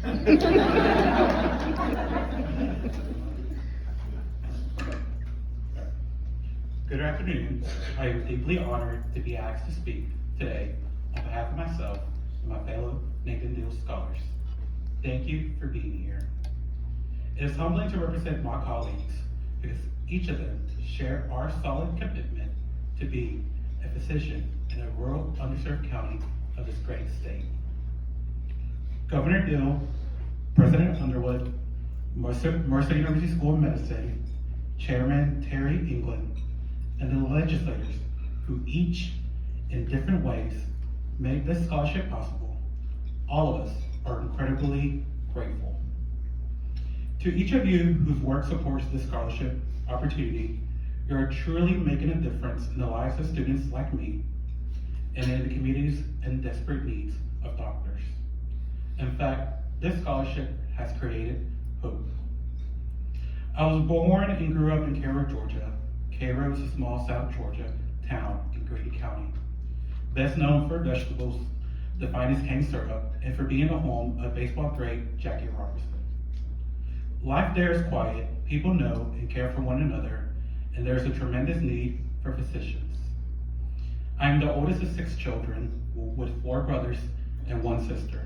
Good afternoon. I am deeply honored to be asked to speak today on behalf of myself and my fellow Nathan Deal scholars. Thank you for being here. It is humbling to represent my colleagues because each of them share our solid commitment to be a physician in a rural, underserved county of this great state. Governor Deal, President Underwood, Mercer University School of Medicine, Chairman Terry England, and the legislators who each, in different ways, made this scholarship possible, all of us are incredibly grateful. To each of you whose work supports this scholarship opportunity, you are truly making a difference in the lives of students like me and in the communities and desperate needs of doctors. In fact, this scholarship has created hope. I was born and grew up in Cairo, Georgia. Cairo is a small South Georgia town in Grady County, best known for vegetables, the finest cane syrup, and for being the home of baseball great Jackie Robinson. Life there is quiet, people know and care for one another, and there is a tremendous need for physicians. I am the oldest of 6 children with 4 brothers and 1 sister.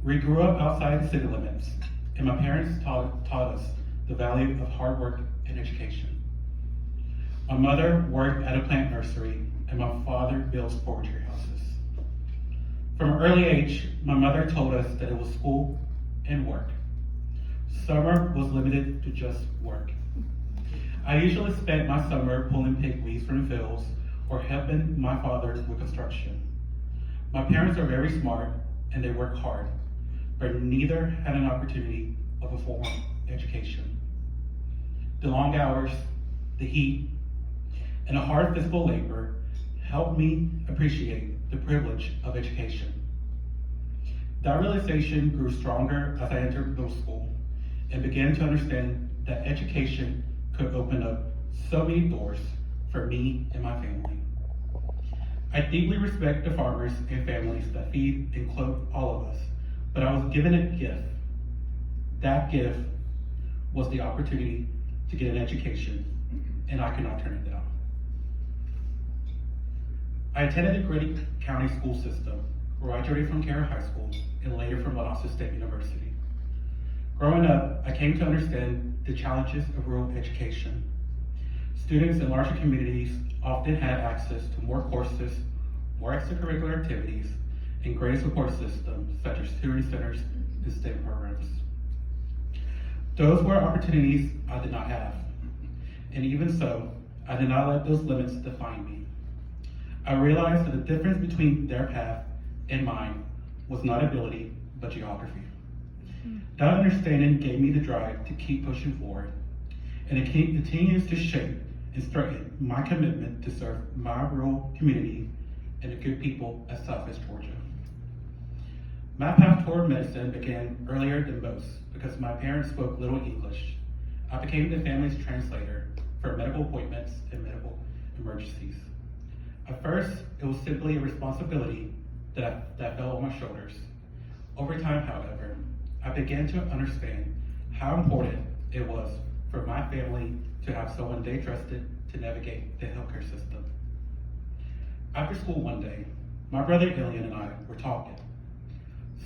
We grew up outside the city limits, and my parents taught us the value of hard work and education. My mother worked at a plant nursery, and my father builds poetry houses. From an early age, my mother told us that it was school and work. Summer was limited to just work. I usually spent my summer pulling pigweeds from the fields or helping my father with construction. My parents are very smart and they work hard, but neither had an opportunity of a formal education. The long hours, the heat, and the hard physical labor helped me appreciate the privilege of education. That realization grew stronger as I entered middle school and began to understand that education could open up so many doors for me and my family. I deeply respect the farmers and families that feed and clothe all of us, but I was given a gift. That gift was the opportunity to get an education, and I could not turn it down. I attended the Grady County school system, graduated from Cairo High School, and later from Valdosta State University. Growing up, I came to understand the challenges of rural education. Students in larger communities often had access to more courses, more extracurricular activities, and greater support systems such as tutoring centers and STEM programs. Those were opportunities I did not have, and even so, I did not let those limits define me. I realized that the difference between their path and mine was not ability, but geography. That understanding gave me the drive to keep pushing forward, and it continues to shape and strengthen my commitment to serve my rural community and the good people of Southwest Georgia. My path toward medicine began earlier than most because my parents spoke little English. I became the family's translator for medical appointments and medical emergencies. At first, it was simply a responsibility that fell on my shoulders. Over time, however, I began to understand how important it was for my family to have someone they trusted to navigate the healthcare system. After school one day, my brother Illian and I were talking.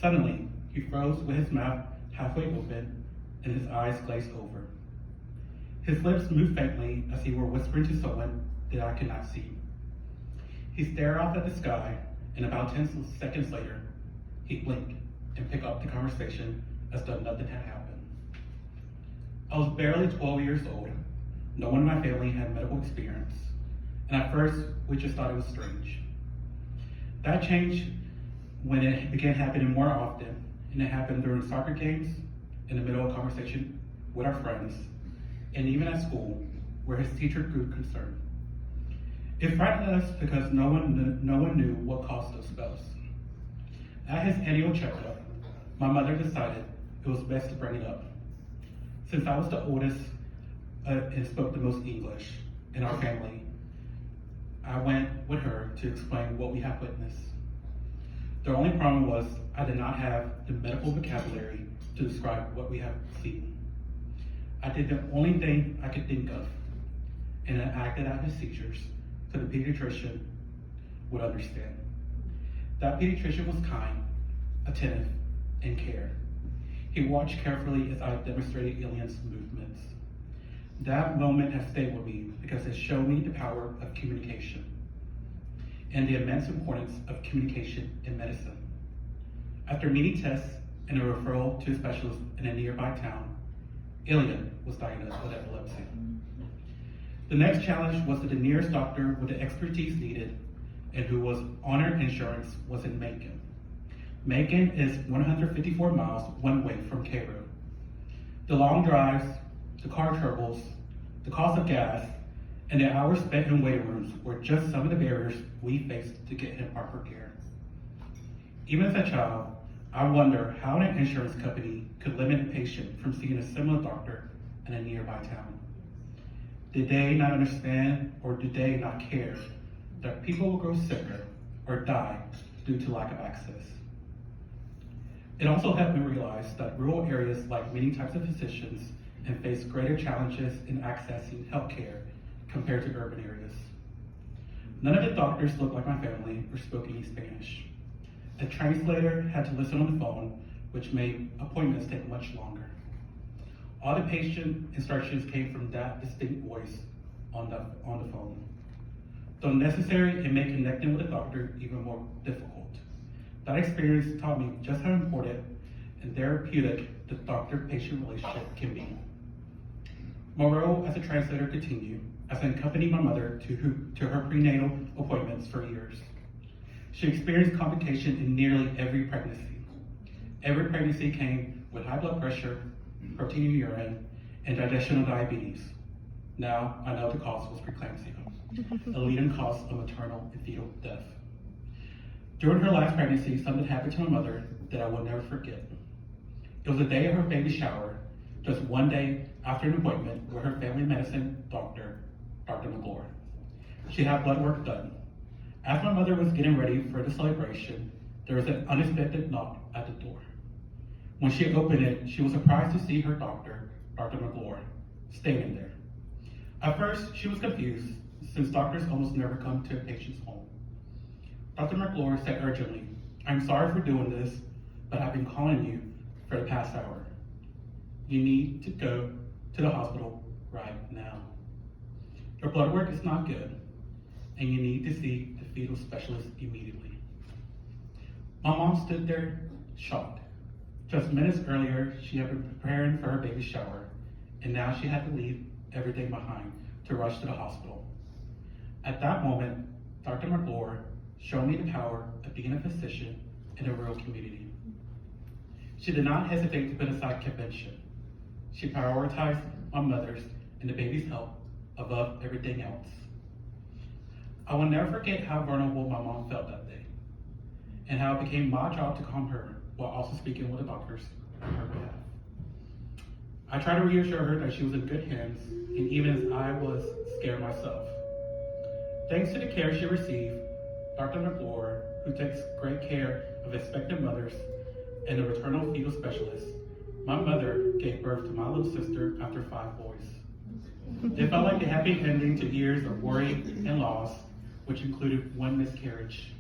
Suddenly, he froze with his mouth halfway open and his eyes glazed over. His lips moved faintly as he were whispering to someone that I could not see. He stared off at the sky, and about 10 seconds later, he blinked and picked up the conversation as though nothing had happened. I was barely 12 years old. No one in my family had medical experience, and at first, we just thought it was strange. That changed when it began happening more often, and it happened during soccer games, in the middle of a conversation with our friends, and even at school, where his teacher grew concerned. It frightened us because no one knew what caused those spells. At his annual checkup, my mother decided it was best to bring it up. Since I was the oldest and spoke the most English in our family, I went with her to explain what we had witnessed. The only problem was I did not have the medical vocabulary to describe what we have seen. I did the only thing I could think of, and I acted out his seizures so the pediatrician would understand. That pediatrician was kind, attentive, and cared. He watched carefully as I demonstrated Ilian's movements. That moment has stayed with me because it showed me the power of communication and the immense importance of communication in medicine. After many tests and a referral to a specialist in a nearby town, Ilian was diagnosed with epilepsy. The next challenge was that the nearest doctor with the expertise needed and who was on our insurance was in Macon. Macon is 154 miles one way from Cairo. The long drives, the car troubles, the cost of gas, and the hours spent in waiting rooms were just some of the barriers we faced to get him proper care. Even as a child, I wonder how an insurance company could limit a patient from seeing a similar doctor in a nearby town. Did they not understand, or did they not care that people will grow sicker or die due to lack of access? It also helped me realize that rural areas lack many types of physicians and face greater challenges in accessing healthcare compared to urban areas. None of the doctors looked like my family or spoke any Spanish. A translator had to listen on the phone, which made appointments take much longer. All the patient instructions came from that distinct voice on the phone. Though necessary, it made connecting with a doctor even more difficult. That experience taught me just how important and therapeutic the doctor-patient relationship can be. My role as a translator continued as I accompanied my mother to her prenatal appointments for years. She experienced complication in nearly every pregnancy. Every pregnancy came with high blood pressure, protein in urine, and digestional diabetes. Now I know the cause was preeclampsia, a leading cause of maternal and fetal death. During her last pregnancy, something happened to my mother that I will never forget. It was the day of her baby shower, just one day after an appointment with her family medicine doctor, Dr. McClure. She had blood work done. As my mother was getting ready for the celebration, there was an unexpected knock at the door. When she opened it, she was surprised to see her doctor, Dr. McClure, standing there. At first, she was confused, since doctors almost never come to a patient's home. Dr. McClure said urgently, "I'm sorry for doing this, but I've been calling you for the past hour. You need to go to the hospital right now. Your blood work is not good, and you need to see the fetal specialist immediately." My mom stood there shocked. Just minutes earlier, she had been preparing for her baby shower, and now she had to leave everything behind to rush to the hospital. At that moment, Dr. McClure showed me the power of being a physician in a rural community. She did not hesitate to put aside convention. She prioritized my mother's and the baby's health above everything else. I will never forget how vulnerable my mom felt that day, and how it became my job to calm her while also speaking with the doctors on her behalf. I tried to reassure her that she was in good hands, and even as I was scared myself. Thanks to the care she received, Dr. McClure, who takes great care of expectant mothers, and the maternal fetal specialist, my mother gave birth to my little sister after 5 boys. It felt like a happy ending to years of worry and loss, which included 1 miscarriage.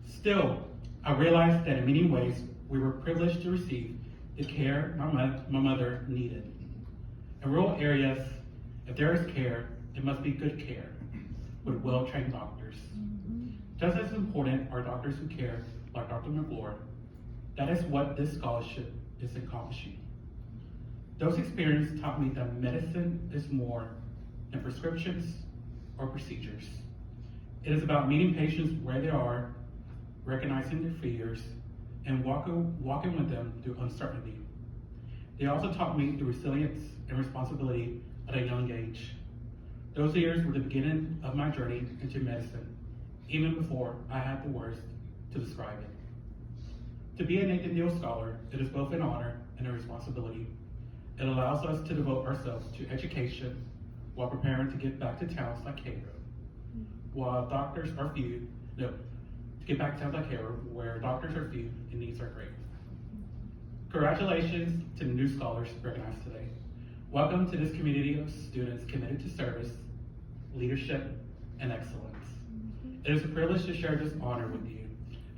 Still, I realized that in many ways, we were privileged to receive the care my mother needed. In rural areas, if there is care, it must be good care, with well-trained doctors. Just as important are doctors who care, like Dr. McClure. That is what this scholarship is accomplishing. Those experiences taught me that medicine is more than prescriptions or procedures. It is about meeting patients where they are, recognizing their fears, and walking with them through uncertainty. They also taught me the resilience and responsibility at a young age. Those years were the beginning of my journey into medicine, even before I had the words to describe it. To be a Nathan Deal Scholar, it is both an honor and a responsibility. It allows us to devote ourselves to education while preparing to get back to towns like Cairo. While doctors are few, to get back to healthcare where doctors are few and needs are great. Congratulations to the new scholars recognized today. Welcome to this community of students committed to service, leadership, and excellence. It is a privilege to share this honor with you,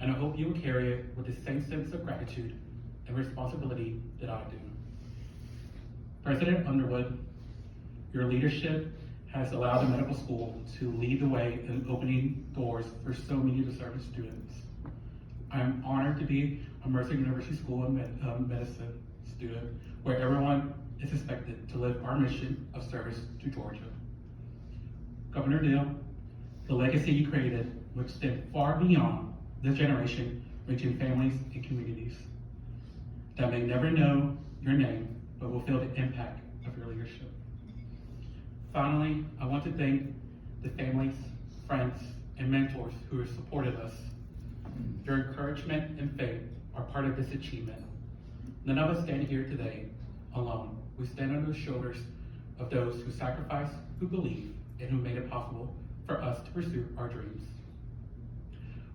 and I hope you will carry it with the same sense of gratitude and responsibility that I do. President Underwood, your leadership has allowed the medical school to lead the way in opening doors for so many deserving students. I am honored to be a Mercer University School of Medicine student, where everyone is expected to live our mission of service to Georgia. Governor Neal, the legacy you created will extend far beyond this generation, reaching families and communities that may never know your name, but will feel the impact of your leadership. Finally, I want to thank the families, friends, and mentors who have supported us. Your encouragement and faith are part of this achievement. None of us stand here today alone. We stand on the shoulders of those who sacrificed, who believe, and who made it possible for us to pursue our dreams.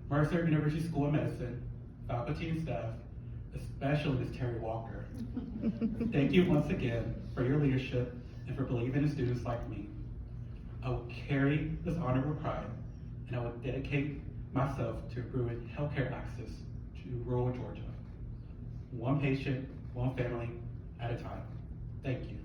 Mercer University School of Medicine, faculty and staff, especially Ms. Terry Walker, thank you once again for your leadership and for believing in students like me. I will carry this honor with pride, and I will dedicate myself to improving healthcare access to rural Georgia, one patient, one family at a time. Thank you.